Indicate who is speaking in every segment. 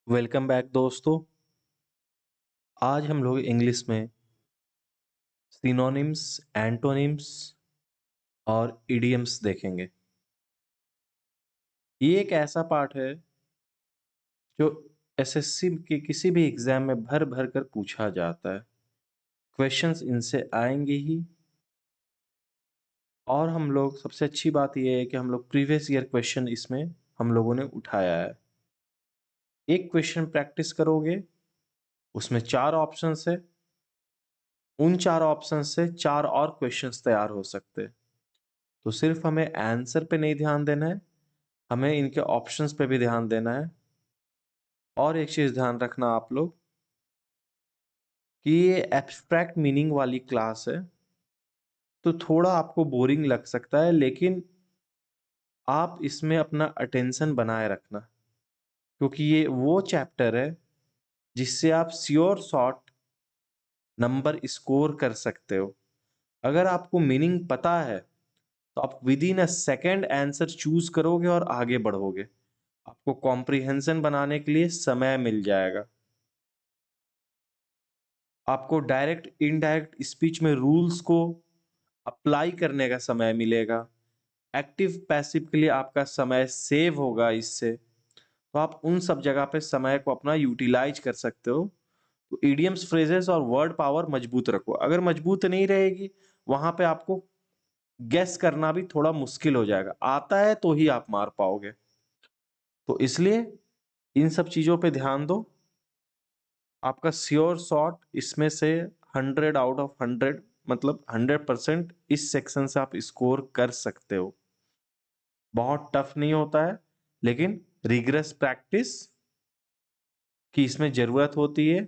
Speaker 1: Welcome back दोस्तों। आज हम लोग इंग्लिश में सिनोनिम्स, एंटोनिम्स और इडियम्स देखेंगे। ये एक ऐसा पार्ट है जो एसएससी के किसी भी एग्जाम में भर भर कर पूछा जाता है। क्वेश्चंस इनसे आएंगे ही। और हम लोग सबसे अच्छी बात यह है कि हम लोग प्रीवियस ईयर क्वेश्चन इसमें हम लोगों ने उठाया है। एक क्वेश्चन प्रैक्टिस करोगे, उसमें 4 ऑप्शंस है। उन 4 ऑप्शन से 4 और क्वेश्चंस तैयार हो सकते हैं। तो सिर्फ हमें आंसर पे नहीं ध्यान देना है, हमें इनके ऑप्शंस पे भी ध्यान देना है। और एक चीज ध्यान रखना आप लोग कि ये एब्स्ट्रैक्ट मीनिंग वाली क्लास है, तो थोड़ा आपको बोरिंग लग सकता है, लेकिन आप इसमें अपना अटेंशन बनाए रखना, क्योंकि ये वो चैप्टर है जिससे आप श्योर शॉट नंबर स्कोर कर सकते हो। अगर आपको मीनिंग पता है तो आप with in a second answer choose करोगे और आगे बढ़ोगे। आपको कॉम्प्रिहेंशन बनाने के लिए समय मिल जाएगा। आपको डायरेक्ट इनडायरेक्ट स्पीच में रूल्स को अप्लाई करने का समय मिलेगा। एक्टिव पैसिव के लिए आपका समय सेव होगा इससे। तो आप उन सब जगह पे समय को अपना यूटिलाइज कर सकते हो। तो इडियम्स, फ्रेजेस और वर्ड पावर मजबूत रखो। अगर मजबूत नहीं रहेगी, वहां पे आपको गेस करना भी थोड़ा मुश्किल हो जाएगा। आता है तो ही आप मार पाओगे। तो इसलिए इन सब चीजों पे ध्यान दो। आपका श्योर शॉट इसमें से 100 आउट ऑफ 100, मतलब 100% इस सेक्शन से आप स्कोर कर सकते हो। बहुत टफ नहीं होता है, लेकिन रिग्रेस प्रैक्टिस की इसमें जरूरत होती है।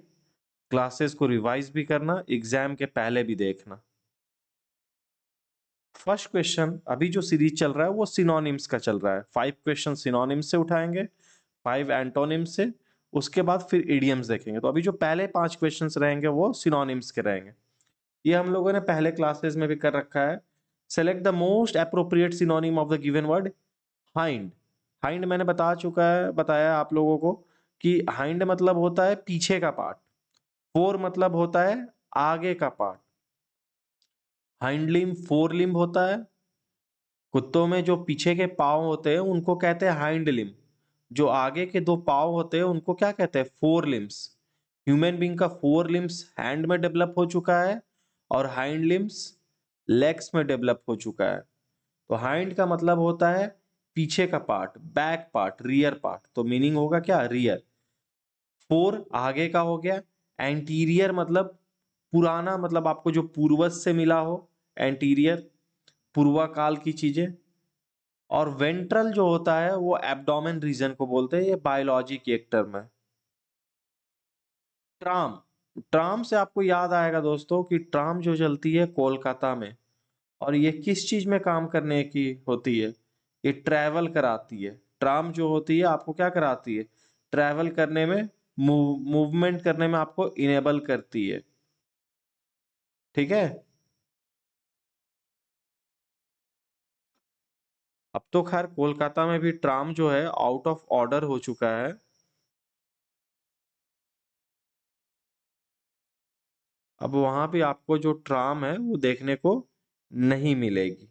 Speaker 1: क्लासेस को रिवाइज भी करना, एग्जाम के पहले भी देखना। फर्स्ट क्वेश्चन, अभी जो सीरीज चल रहा है वो सिनोनिम्स का चल रहा है। 5 क्वेश्चन सिनोनिम्स से उठाएंगे, 5 एंटोनिम्स से, उसके बाद फिर इडियम्स देखेंगे। तो अभी जो पहले 5 क्वेश्चंस रहेंगे वो सिनोनिम्स के रहेंगे। ये हम लोगों ने पहले क्लासेस में भी कर रखा है। Select the most appropriate synonym of the given word hind. Hind मैंने बताया आप लोगों को कि हाइंड मतलब होता है पीछे का पार्ट, फोर मतलब होता है आगे का part. Hind limb, four limb होता है। कुत्तों में जो पीछे के पांव होते हैं उनको कहते हैं हाइंड लिम्ब। जो आगे के दो पांव होते हैं उनको क्या कहते हैं? Four limbs. ह्यूमन बीइंग का फोर लिम्ब्स हैंड में डेवलप हो चुका है और हाइंड लिम्ब्स लेग्स में डेवलप हो चुका है। तो हाइंड का मतलब होता है पीछे का part, back part, rear part. तो मीनिंग होगा क्या? रियर। फोर आगे का हो गया। एंटीरियर मतलब पुराना, मतलब आपको जो पूर्वज से मिला हो, एंटीरियर, पूर्वाकाल की चीजें। और वेंट्रल जो होता है वो एब्डोमेन रीजन को बोलते हैं। ये बायोलॉजी की एक टर्म है। ट्राम, ट्राम से आपको याद आएगा दोस्तों कि ट्राम जो चलती है कोलकाता में, और ये किस चीज में काम करने की होती है? ये ट्रैवल कराती है। ट्राम जो होती है आपको क्या कराती है? ट्रैवल करने में, मूवमेंट करने में आपको इनेबल करती है। ठीक है। अब तो खैर कोलकाता में भी ट्राम जो है आउट ऑफ ऑर्डर हो चुका है। अब वहां भी आपको जो ट्राम है वो देखने को नहीं मिलेगी।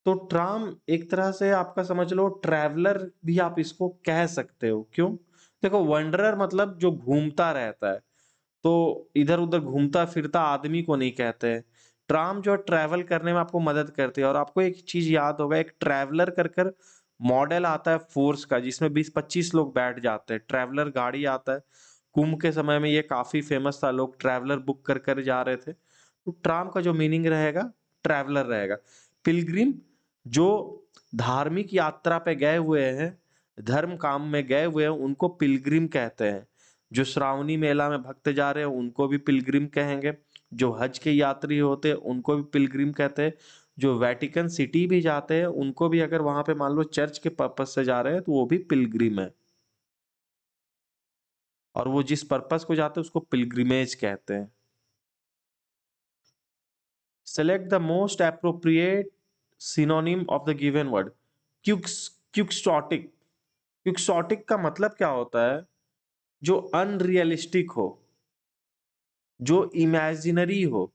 Speaker 1: तो ट्राम एक तरह से आपका समझ लो ट्रैवलर भी आप इसको कह सकते हो। क्यों? देखो, वंडरर मतलब जो घूमता रहता है, तो इधर उधर घूमता फिरता आदमी को नहीं कहते हैं। ट्राम जो ट्रैवल करने में आपको मदद करती है। और आपको एक चीज याद होगा, एक ट्रैवलर कर कर मॉडल आता है फोर्स का, जिसमें 20-25 लोग बैठ जाते हैं। ट्रैवलर गाड़ी आता है। कुंभ के समय में ये काफी फेमस था, लोग ट्रैवलर बुक कर कर जा रहे थे। तो ट्राम का जो मीनिंग रहेगा, ट्रैवलर रहेगा। पिलग्रिम जो धार्मिक यात्रा पे गए हुए हैं, धर्म काम में गए हुए हैं, उनको पिलग्रिम कहते हैं। जो श्रावणी मेला में भक्त जा रहे हैं उनको भी पिलग्रिम कहेंगे। जो हज के यात्री होते हैं उनको भी पिलग्रिम कहते हैं। जो वेटिकन सिटी भी जाते हैं उनको भी, अगर वहां पे मान लो चर्च के पर्पज से जा रहे हैं, तो वो भी पिलग्रिम है। और वो जिस पर्पस को जाते हैं उसको पिलग्रिमेज कहते हैं। Select the most appropriate synonym of the given word. Quixotic. Quixotic का मतलब क्या होता है? जो अनरियलिस्टिक हो, जो इमेजिनरी हो,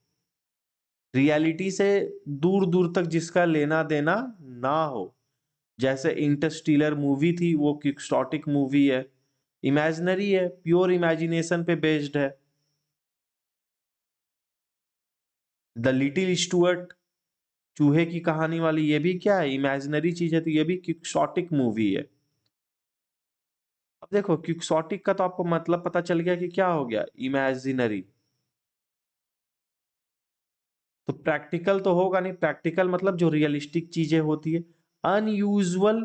Speaker 1: रियलिटी से दूर दूर तक जिसका लेना देना ना हो। जैसे इंटरस्टेलर मूवी थी, वो क्विक्सोटिक मूवी है, इमेजिनरी है, प्योर इमेजिनेशन पे बेस्ड है। द लिटिल स्टुअर्ट, चूहे की कहानी वाली, ये भी क्या है? इमेजिनरी चीज है, तो ये भी क्विक्सोटिक मूवी है। अब देखो क्विक्सोटिक का तो आपको मतलब पता चल गया कि क्या हो गया, इमेजिनरी। तो प्रैक्टिकल तो होगा नहीं, प्रैक्टिकल मतलब जो रियलिस्टिक चीजें होती है। अनयूजुअल,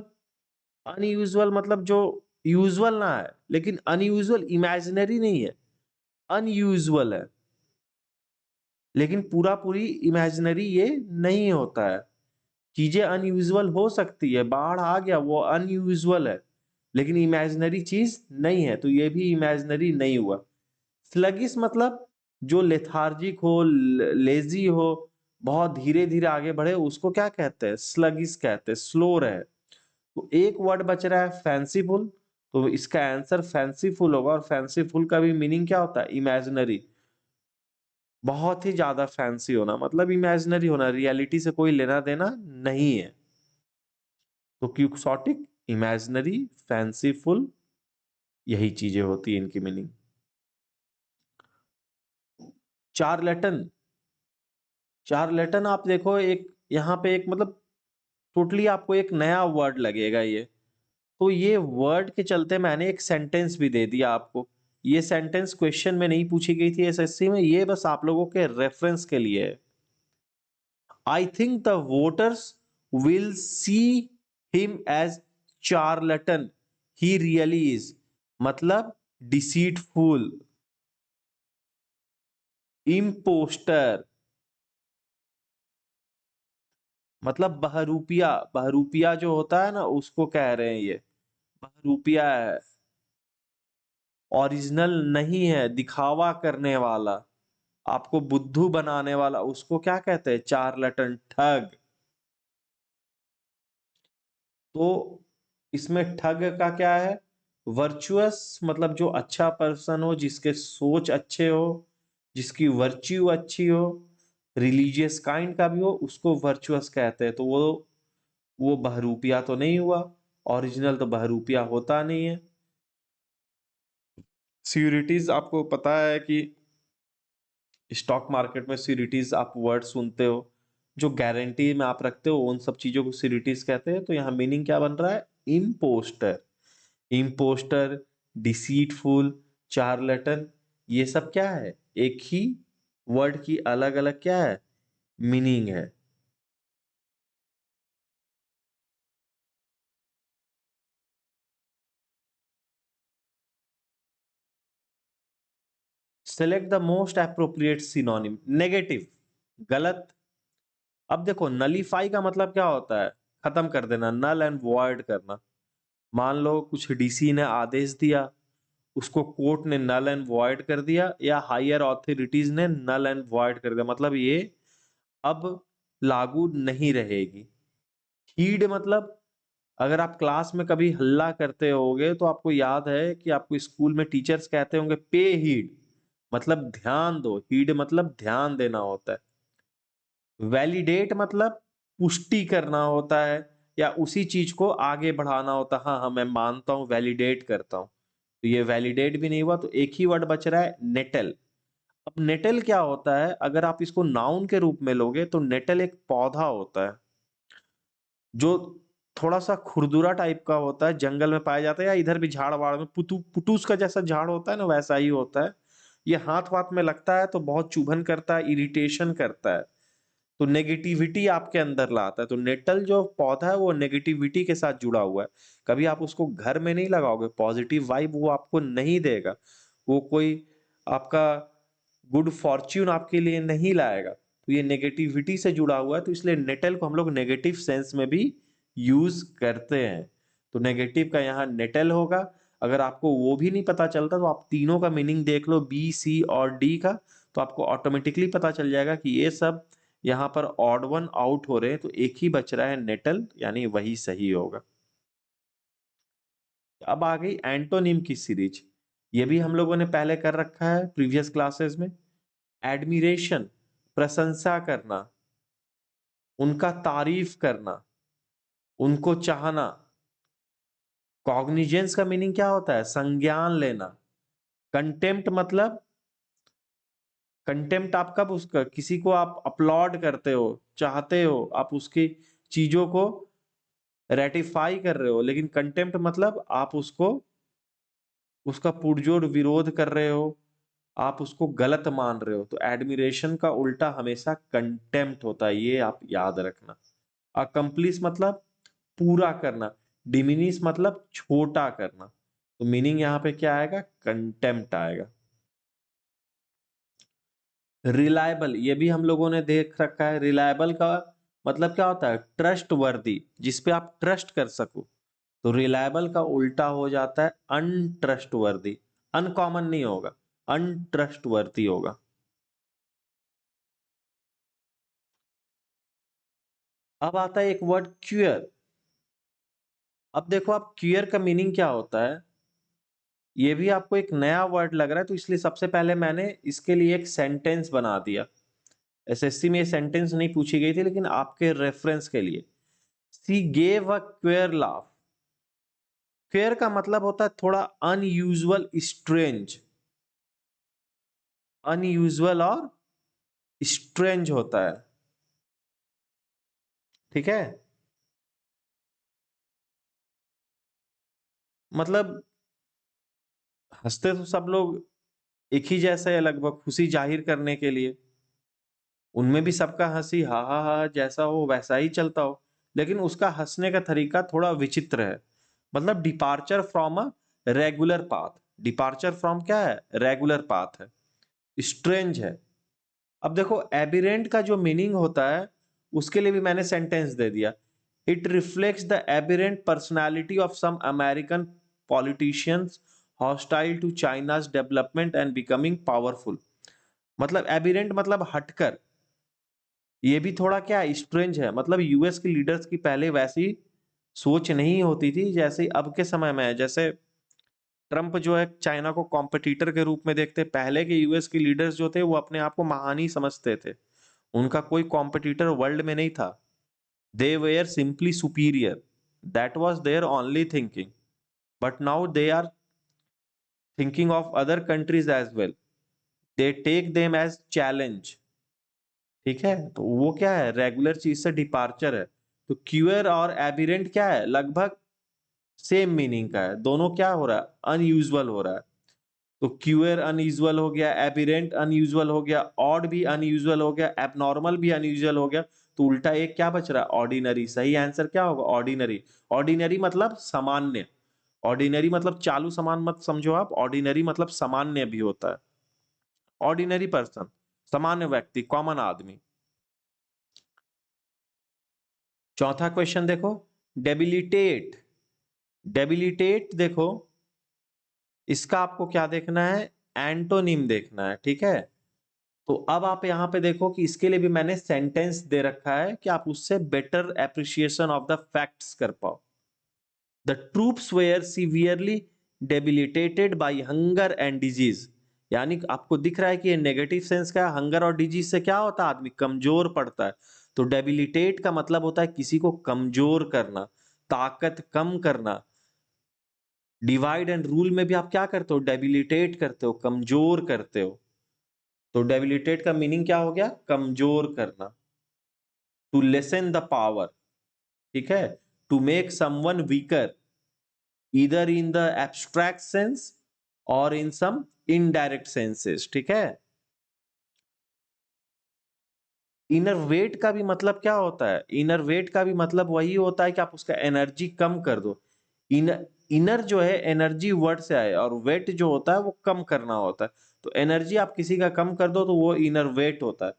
Speaker 1: अनयूजुअल मतलब जो यूजुअल ना है, लेकिन अनयूजुअल इमेजिनरी नहीं है, अनयूजुअल है, लेकिन पूरा पूरी इमेजिनरी ये नहीं होता है। चीजें अनयूजुअल हो सकती है, बाढ़ आ गया वो अनयूजुअल है, लेकिन इमेजिनरी चीज नहीं है, तो ये भी इमेजिनरी नहीं हुआ। स्लगिश मतलब जो लेथार्जिक हो, लेजी हो, बहुत धीरे धीरे आगे बढ़े, उसको क्या कहते हैं? स्लगिश कहते हैं, स्लो रहे। तो एक वर्ड बच रहा है फैंसीफुल, तो इसका आंसर फैंसीफुल होगा, और फैंसीफुल का भी मीनिंग क्या होता है? इमेजिनरी। बहुत ही ज्यादा फैंसी होना मतलब इमेजिनरी होना, रियलिटी से कोई लेना देना नहीं है। तो क्विक्सोटिक, इमेजिनरी, फैंसीफुल, यही चीजें होती है इनकी मीनिंग। चार्लेटन। चार्लेटन आप देखो, एक यहाँ पे एक मतलब टोटली आपको एक नया वर्ड लगेगा ये। तो ये वर्ड के चलते मैंने एक सेंटेंस भी दे दिया आपको। ये सेंटेंस क्वेश्चन में नहीं पूछी गई थी एसएससी में, ये बस आप लोगों के रेफरेंस के लिए है। I think the voters will see him as charlatan, he really is, मतलब डिसीटफुल, इम्पोस्टर, मतलब बहरूपिया। बहरूपिया जो होता है ना, उसको कह रहे हैं ये, बहरूपिया है, ओरिजिनल नहीं है, दिखावा करने वाला, आपको बुद्धू बनाने वाला, उसको क्या कहते हैं? चार्लटन, ठग। तो इसमें ठग का क्या है? वर्चुअस मतलब जो अच्छा पर्सन हो, जिसके सोच अच्छे हो, जिसकी वर्च्यू अच्छी हो, रिलीजियस काइंड का भी हो, उसको वर्चुअस कहते हैं। तो वो बहरूपिया तो नहीं हुआ, ओरिजिनल तो बहरूपिया होता नहीं है। सिक्योरिटीज आपको पता है कि स्टॉक मार्केट में सिक्योरिटीज आप वर्ड सुनते हो, जो गारंटी में आप रखते हो, उन सब चीजों को सिक्योरिटीज कहते हैं। तो यहाँ मीनिंग क्या बन रहा है? इम्पोस्टर। इम्पोस्टर, डिसीटफुल, चार्लटन, ये सब क्या है? एक ही वर्ड की अलग अलग क्या है? मीनिंग है। Select the most appropriate synonym. Negative, गलत। अब देखो नलीफाई का मतलब क्या होता है? खत्म कर देना, नल एंड वॉइड करना। मान लो कुछ डीसी ने आदेश दिया, उसको कोर्ट ने नल एंड वॉइड कर दिया, या हायर अथॉरिटीज ने नल एंड वॉइड कर दिया, मतलब ये अब लागू नहीं रहेगी। हीड मतलब, अगर आप क्लास में कभी हल्ला करते होगे तो आपको याद है कि आपको स्कूल में टीचर्स कहते होंगे पे हीड, मतलब ध्यान दो। हीड मतलब ध्यान देना होता है। वैलिडेट मतलब पुष्टि करना होता है, या उसी चीज को आगे बढ़ाना होता है। हाँ हाँ मैं मानता हूं, वैलिडेट करता हूं। तो ये वैलिडेट भी नहीं हुआ, तो एक ही वर्ड बच रहा है, नेटल। अब नेटल क्या होता है? अगर आप इसको नाउन के रूप में लोगे तो नेटल एक पौधा होता है, जो थोड़ा सा खुरदुरा टाइप का होता है, जंगल में पाया जाता है, या इधर भी झाड़ वाड़ में पुटूस का जैसा झाड़ होता है ना, वैसा ही होता है। ये हाथ वाथ में लगता है तो बहुत चुभन करता है, इरिटेशन करता है, तो नेगेटिविटी आपके अंदर लाता है। तो नेटल जो पौधा है वो नेगेटिविटी के साथ जुड़ा हुआ है। कभी आप उसको घर में नहीं लगाओगे, पॉजिटिव वाइब वो आपको नहीं देगा, वो कोई आपका गुड फॉर्च्यून आपके लिए नहीं लाएगा। तो ये नेगेटिविटी से जुड़ा हुआ है, तो इसलिए नेटल को हम लोग नेगेटिव सेंस में भी यूज करते हैं। तो नेगेटिव का यहाँ नेटल होगा। अगर आपको वो भी नहीं पता चलता तो आप तीनों का मीनिंग देख लो, बी सी और डी का, तो आपको ऑटोमेटिकली पता चल जाएगा कि ये सब यहाँ पर ऑड वन आउट हो रहे हैं, तो एक ही बच रहा है नेटल, यानी वही सही होगा। अब आ गई एंटोनिम की सीरीज। ये भी हम लोगों ने पहले कर रखा है प्रीवियस क्लासेस में। एडमिरेशन, प्रशंसा करना, उनका तारीफ करना, उनको चाहना। कॉग्निजेंस का मीनिंग क्या होता है? संज्ञान लेना। कंटेम्प्ट मतलब, कंटेम्प्ट आप कब उसका, किसी को आप अपलॉड करते हो, चाहते हो, आप उसकी चीजों को रेटिफाई कर रहे हो, लेकिन कंटेम्प्ट मतलब आप उसको, उसका पुरजोर विरोध कर रहे हो, आप उसको गलत मान रहे हो। तो एडमिरेशन का उल्टा हमेशा कंटेम्प्ट होता है, ये आप याद रखना। अकम्प्लिश मतलब पूरा करना, डिमिनिश मतलब छोटा करना। तो मीनिंग यहाँ पे क्या आएगा? कंटेम्प्ट आएगा। रिलायबल, ये भी हम लोगों ने देख रखा है। रिलायबल का मतलब क्या होता है? ट्रस्ट वर्दी, जिसपे आप ट्रस्ट कर सको। तो रिलायबल का उल्टा हो जाता है अनट्रस्ट वर्दी। अनकॉमन नहीं होगा, अनट्रस्ट वर्दी होगा। अब आता है एक वर्ड क्यूअर। अब देखो, आप क्यूअर का मीनिंग क्या होता है, ये भी आपको एक नया वर्ड लग रहा है, तो इसलिए सबसे पहले मैंने इसके लिए एक सेंटेंस बना दिया। एसएससी में ये सेंटेंस नहीं पूछी गई थी, लेकिन आपके रेफरेंस के लिए। सी gave a queer laugh. Queer का मतलब होता है थोड़ा अनयूजुअल, स्ट्रेंज। अनयूजुअल और स्ट्रेंज होता है, ठीक है। मतलब हंसते तो सब लोग एक ही जैसे है लगभग, खुशी जाहिर करने के लिए। उनमें भी सबका हंसी हा हा हा जैसा हो, वैसा ही चलता हो, लेकिन उसका हंसने का तरीका थोड़ा विचित्र है। मतलब departure from a regular path. Departure from क्या है? रेगुलर पाथ है, स्ट्रेंज है। अब देखो, एबिरेंट का जो मीनिंग होता है, उसके लिए भी मैंने सेंटेंस दे दिया। It reflects the aberrant personality of some American politicians hostile to China's development and becoming powerful. मतलब एबिरेंट मतलब हटकर। ये भी थोड़ा क्या स्ट्रेंज है, मतलब यूएस के लीडर्स की पहले वैसी सोच नहीं होती थी जैसे अब के समय में है। जैसे ट्रंप जो है, चाइना को कॉम्पिटिटर के रूप में देखते। पहले के यूएस के लीडर्स जो थे, वो अपने आप को महान ही समझते थे। उनका कोई कॉम्पिटिटर वर्ल्ड में नहीं था। They were simply superior, that was their only thinking. But now they are thinking of other countries as well. They take them as challenge, ठीक है। तो वो क्या है? रेगुलर चीज से डिपार्चर है। तो क्यूअर और एबिरेंट क्या है? लगभग सेम मीनिंग का है। दोनों क्या हो रहा है? अनयूजुअल हो रहा है। तो क्यूअर अनयूजुअल हो गया, एबिरेंट अनयूजुअल हो गया, ऑड भी अनयूजुअल हो गया, एबनॉर्मल भी अनयूजुअल हो गया। तो उल्टा एक क्या बच रहा है? ऑर्डिनरी। सही आंसर क्या होगा? ऑर्डिनरी। ऑर्डिनरी मतलब सामान्य। ऑर्डिनरी मतलब चालू सामान मत समझो आप, ऑर्डिनरी मतलब सामान्य भी होता है। ऑर्डिनरी पर्सन, सामान्य व्यक्ति, कॉमन आदमी। चौथा क्वेश्चन देखो, डेबिलिटेट। डेबिलिटेट देखो, इसका आपको क्या देखना है? एंटोनिम देखना है, ठीक है। तो अब आप यहां पे देखो कि इसके लिए भी मैंने सेंटेंस दे रखा है कि आप उससे better appreciation of the facts कर पाओ। The troops were severely debilitated by hunger and disease. यानी कि आपको दिख रहा है कि ये नेगेटिव सेंस का है। हंगर और डिजीज से क्या होता है? आदमी कमजोर पड़ता है। तो डेबिलिटेट का मतलब होता है किसी को कमजोर करना, ताकत कम करना। डिवाइड एंड रूल में भी आप क्या करते हो? डेबिलिटेट करते हो, कमजोर करते हो। तो डेबिलिटेट का मीनिंग क्या हो गया? कमजोर करना। टू लेसन द पावर, ठीक है। To make someone weaker, either in the abstract sense और इन सम इनडायरेक्ट सेंसेस, ठीक है। इनर वेट का भी मतलब क्या होता है? इनर वेट का भी मतलब वही होता है कि आप उसका एनर्जी कम कर दो। इनर, इनर जो है एनर्जी वर्ड से आए, और वेट जो होता है वो कम करना होता है। तो एनर्जी आप किसी का कम कर दो तो वो इनर वेट होता है।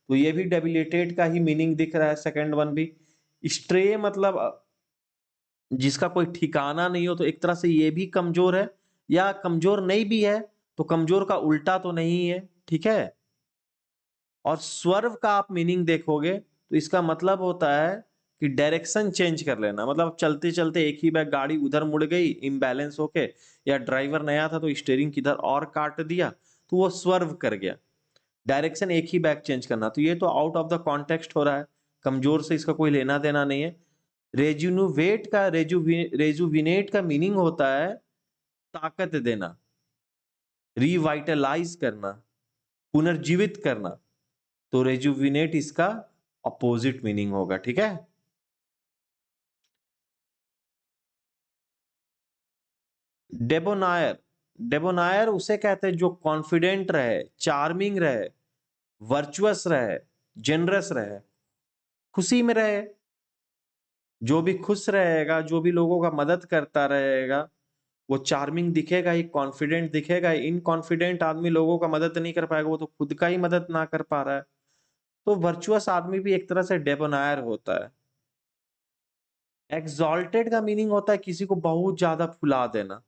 Speaker 1: तो ये भी डेबिलिटेट का ही मीनिंग दिख रहा है, सेकंड वन भी। स्ट्रे मतलब जिसका कोई ठिकाना नहीं हो, तो एक तरह से ये भी कमजोर है, या कमजोर नहीं भी है तो कमजोर का उल्टा तो नहीं है, ठीक है। और स्वर्व का आप मीनिंग देखोगे तो इसका मतलब होता है कि डायरेक्शन चेंज कर लेना, मतलब चलते चलते एक ही बैग गाड़ी उधर मुड़ गई इम्बैलेंस होके, या ड्राइवर नया था तो स्टीयरिंग किधर और काट दिया तो वो स्वर्व कर गया। डायरेक्शन एक ही बैग चेंज करना, तो ये तो आउट ऑफ द कॉन्टेक्स्ट हो रहा है, कमजोर से इसका कोई लेना देना नहीं है। रेजुविनेट का मीनिंग होता है ताकत देना, रिवाइटलाइज करना, पुनर्जीवित करना। तो रेजुविनेट इसका अपोजिट मीनिंग होगा, ठीक है। डेबोनायर, डेबोनायर उसे कहते हैं जो कॉन्फिडेंट रहे, चार्मिंग रहे, वर्चुअस रहे, जेनरस रहे, खुशी में रहे। जो भी खुश रहेगा, जो भी लोगों का मदद करता रहेगा, वो चार्मिंग दिखेगा ही, कॉन्फिडेंट दिखेगा ही। इनकॉन्फिडेंट आदमी लोगों का मदद नहीं कर पाएगा, वो तो खुद का ही मदद ना कर पा रहा है। तो वर्चुअस आदमी भी एक तरह से डेबोनायर होता है। एक्सॉल्टेड का मीनिंग होता है किसी को बहुत ज्यादा फुला देना,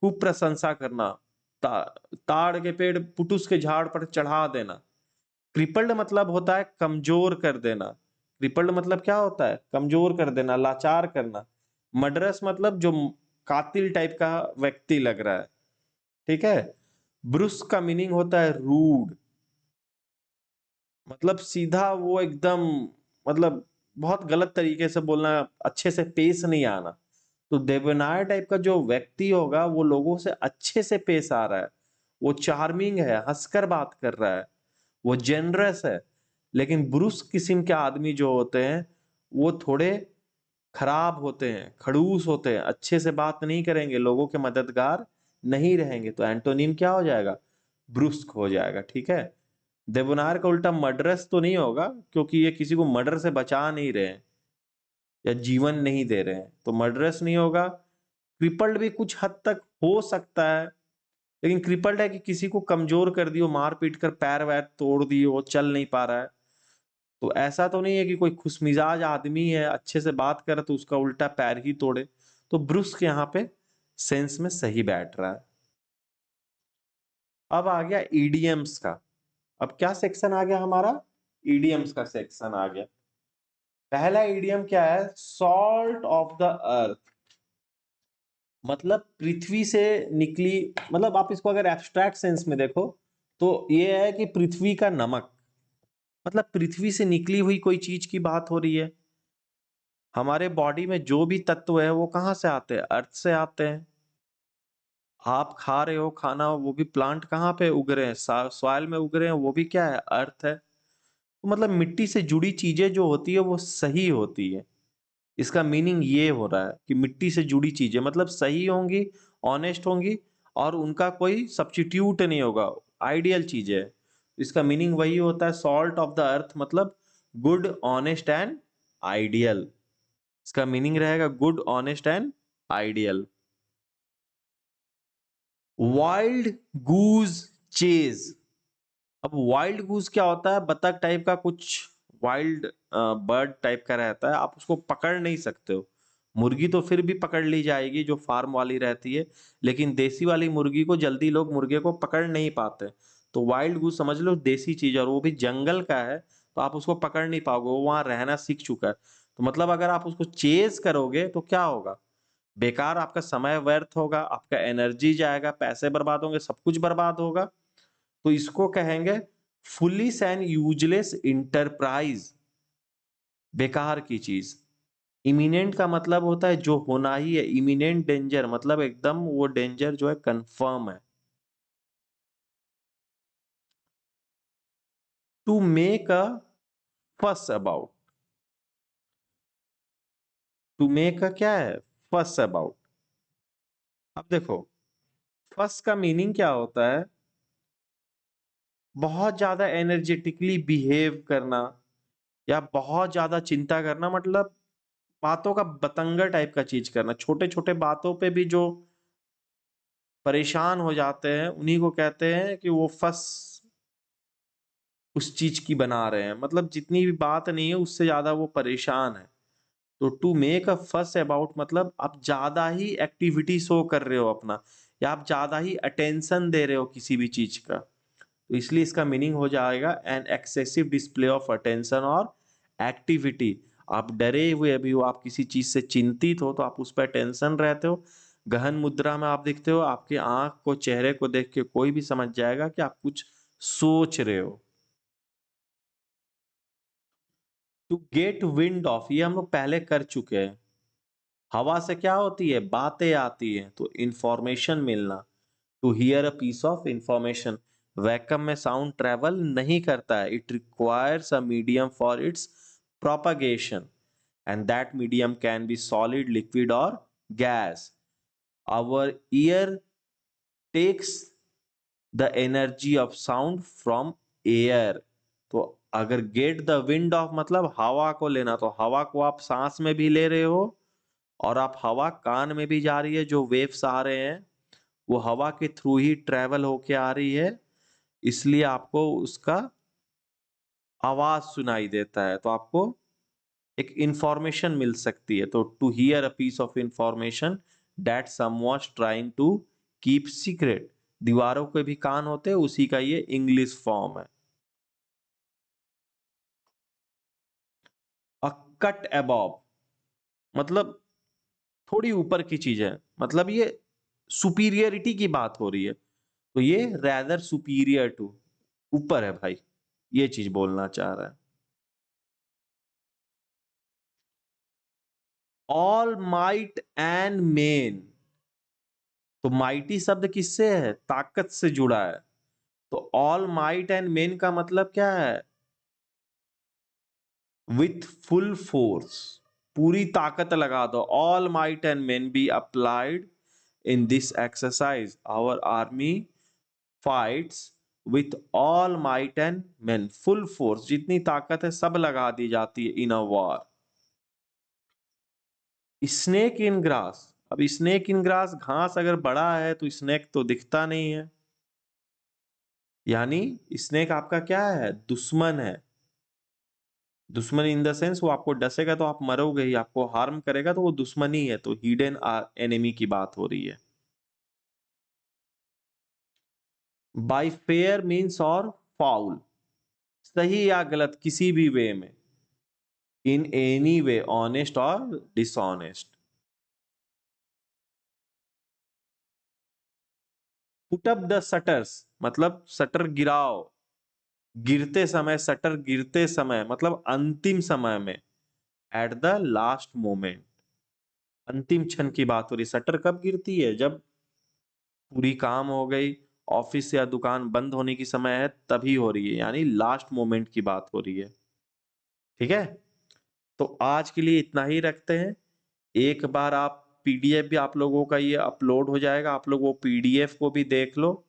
Speaker 1: खूब प्रशंसा करना, ता, ताड़ के पेड़ पुटुस के झाड़ पर चढ़ा देना। क्रिपल्ड मतलब होता है कमजोर कर देना। क्रिपल्ड मतलब क्या होता है? कमजोर कर देना, लाचार करना। मर्डरस मतलब जो कातिल टाइप का व्यक्ति लग रहा है, ठीक है। ब्रुस्क का मीनिंग होता है रूड, मतलब सीधा, वो एकदम, मतलब बहुत गलत तरीके से बोलना, अच्छे से पेश नहीं आना। तो देवनार टाइप का जो व्यक्ति होगा वो लोगों से अच्छे से पेश आ रहा है, वो चार्मिंग है, हंसकर बात कर रहा है, वो जेनरस है। लेकिन ब्रुस किस्म के आदमी जो होते हैं वो थोड़े खराब होते हैं, खड़ूस होते हैं, अच्छे से बात नहीं करेंगे, लोगों के मददगार नहीं रहेंगे। तो एंटोनिम क्या हो जाएगा? ब्रुस्क हो जाएगा, ठीक है। देवनार का उल्टा मर्डरस तो नहीं होगा, क्योंकि ये किसी को मर्डर से बचा नहीं रहे हैं या जीवन नहीं दे रहे हैं, तो मर्डरस नहीं होगा। क्रिपल्ड भी कुछ हद तक हो सकता है, लेकिन क्रिपल्ड है कि किसी को कमजोर कर दियो, मार पीट कर पैर वैर तोड़ दियो, वो चल नहीं पा रहा है। तो ऐसा तो नहीं है कि कोई खुशमिजाज आदमी है, अच्छे से बात करे तो उसका उल्टा पैर ही तोड़े। तो ब्रुस्क यहाँ पे सेंस में सही बैठ रहा है। अब आ गया ईडीएम्स का। अब क्या सेक्शन आ गया हमारा? ईडीएम्स का सेक्शन आ गया। पहला ईडीएम क्या है? सॉल्ट ऑफ द अर्थ, मतलब पृथ्वी से निकली, मतलब आप इसको अगर एब्स्ट्रैक्ट सेंस में देखो तो ये है कि पृथ्वी का नमक, मतलब पृथ्वी से निकली हुई कोई चीज की बात हो रही है। हमारे बॉडी में जो भी तत्व है वो कहाँ से आते हैं? अर्थ से आते हैं। आप खा रहे हो खाना, वो भी प्लांट कहाँ पे उग रहे हैं? सॉइल में उग रहे हैं, वो भी क्या है? अर्थ है। तो मतलब मिट्टी से जुड़ी चीजें जो होती है वो सही होती है। इसका मीनिंग ये हो रहा है कि मिट्टी से जुड़ी चीजें मतलब सही होंगी, ऑनेस्ट होंगी, और उनका कोई सब्स्टिट्यूट नहीं होगा, आइडियल चीजें है। इसका मीनिंग वही होता है, सॉल्ट ऑफ द अर्थ मतलब गुड, ऑनेस्ट एंड आइडियल। इसका मीनिंग रहेगा good, honest and ideal. Wild goose chase. अब वाइल्ड गूज क्या होता है? बतख टाइप का कुछ वाइल्ड बर्ड टाइप का रहता है, आप उसको पकड़ नहीं सकते हो। मुर्गी तो फिर भी पकड़ ली जाएगी जो फार्म वाली रहती है, लेकिन देसी वाली मुर्गी को जल्दी लोग मुर्गे को पकड़ नहीं पाते। तो वाइल्ड गूज समझ लो देसी चीज है, और वो भी जंगल का है, तो आप उसको पकड़ नहीं पाओगे, वो वहां रहना सीख चुका है। तो मतलब अगर आप उसको चेज करोगे तो क्या होगा? बेकार आपका समय व्यर्थ होगा, आपका एनर्जी जाएगा, पैसे बर्बाद होंगे, सब कुछ बर्बाद होगा। तो इसको कहेंगे फुलिश एंड यूजलेस इंटरप्राइज, बेकार की चीज। इमिनेंट का मतलब होता है जो होना ही है, इमिनेंट डेंजर मतलब एकदम वो डेंजर जो है कंफर्म है। टू मेक अ फस अबाउट, टू मेक अ क्या है? फस अबाउट। अब देखो, फस का मीनिंग क्या होता है? बहुत ज्यादा एनर्जेटिकली बिहेव करना, या बहुत ज्यादा चिंता करना, मतलब बातों का बतंगर टाइप का चीज करना। छोटे छोटे बातों पे भी जो परेशान हो जाते हैं उन्हीं को कहते हैं कि वो फस उस चीज की बना रहे हैं, मतलब जितनी भी बात नहीं है उससे ज्यादा वो परेशान है। तो टू मेक अ फस अबाउट मतलब आप ज्यादा ही एक्टिविटी शो कर रहे हो अपना, या आप ज्यादा ही अटेंशन दे रहे हो किसी भी चीज का। तो इसलिए इसका मीनिंग हो जाएगा an excessive display of attention और एक्टिविटी। आप डरे हुए अभी हो, आप किसी चीज से चिंतित हो तो आप उस पर टेंशन रहते हो, गहन मुद्रा में आप दिखते हो, आपके आंख को, चेहरे को देख के कोई भी समझ जाएगा कि आप कुछ सोच रहे हो। टू गेट विंड ऑफ, ये हम लोग पहले कर चुके हैं। हवा से क्या होती है, बातें आती है, तो इंफॉर्मेशन मिलना। To hear a piece of information, vacuum में साउंड ट्रेवल नहीं करता है, it requires a medium for its propagation and that medium can be solid, liquid और gas. Our ear takes the energy of sound from air. तो अगर get the wind of मतलब हवा को लेना, तो हवा को आप सांस में भी ले रहे हो और आप हवा कान में भी जा रही है, जो वेव्स आ रहे हैं वो हवा के थ्रू ही ट्रेवल होके आ रही है, इसलिए आपको उसका आवाज सुनाई देता है, तो आपको एक इंफॉर्मेशन मिल सकती है। तो to hear a piece of information that someone trying to keep secret, दीवारों के भी कान होते हैं, उसी का ये इंग्लिश फॉर्म है। अ कट अबव मतलब थोड़ी ऊपर की चीज है, मतलब ये सुपीरियरिटी की बात हो रही है, तो ये रैदर सुपीरियर टू, ऊपर है भाई, ये चीज बोलना चाह रहा है। ऑल माइट एंड मेन, तो माइटी शब्द किससे है, ताकत से जुड़ा है, तो ऑल माइट एंड मेन का मतलब क्या है, विथ फुल फोर्स, पूरी ताकत लगा दो। All might and men be applied in this exercise, our army fights with all might and men, full force, जितनी ताकत है सब लगा दी जाती है in a war. Snake in grass, अब स्नेक इन ग्रास, घास अगर बड़ा है तो स्नेक तो दिखता नहीं है, यानी स्नेक आपका क्या है, दुश्मन है। दुश्मन इन द सेंस वो आपको डसेगा तो आप मरोगे ही, आपको हार्म करेगा तो वो दुश्मनी है, तो हिडन एनिमी की बात हो रही है। बाय फेयर मीन्स और फाउल, सही या गलत किसी भी वे में, इन एनी वे, ऑनेस्ट और dishonest. Put up the shutters मतलब शटर गिराओ, गिरते समय, शटर गिरते समय मतलब अंतिम समय में, एट द लास्ट मोमेंट, अंतिम क्षण की बात हो रही है। शटर कब गिरती है, जब पूरी काम हो गई, ऑफिस या दुकान बंद होने की समय है तभी हो रही है, यानी लास्ट मोमेंट की बात हो रही है। ठीक है, तो आज के लिए इतना ही रखते हैं। एक बार आप पीडीएफ भी आप लोगों का ये अपलोड हो जाएगा, आप लोग वो पीडीएफ को भी देख लो,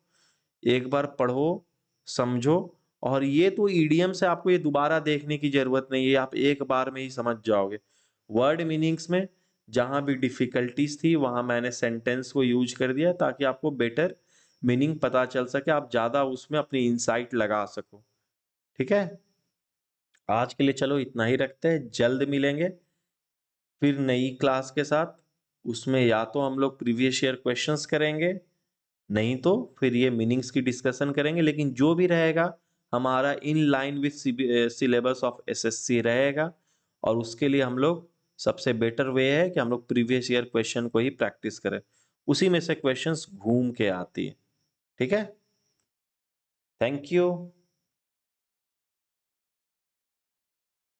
Speaker 1: एक बार पढ़ो, समझो, और ये तो ईडीएम से आपको ये दोबारा देखने की जरूरत नहीं है, आप एक बार में ही समझ जाओगे। वर्ड मीनिंग्स में जहां भी डिफिकल्टीज थी वहां मैंने सेंटेंस को यूज कर दिया ताकि आपको बेटर मीनिंग पता चल सके, आप ज्यादा उसमें अपनी इंसाइट लगा सको। ठीक है, आज के लिए चलो इतना ही रखते हैं, जल्द मिलेंगे फिर नई क्लास के साथ। उसमें या तो हम लोग प्रीवियस ईयर क्वेश्चंस करेंगे, नहीं तो फिर ये मीनिंग्स की डिस्कशन करेंगे, लेकिन जो भी रहेगा हमारा in line with syllabus of SSC रहेगा, और उसके लिए हम लोग सबसे बेटर वे है कि हम लोग प्रीवियस ईयर क्वेश्चन को ही प्रैक्टिस करें, उसी में से क्वेश्चंस घूम के आती है। ठीक है, थैंक यू।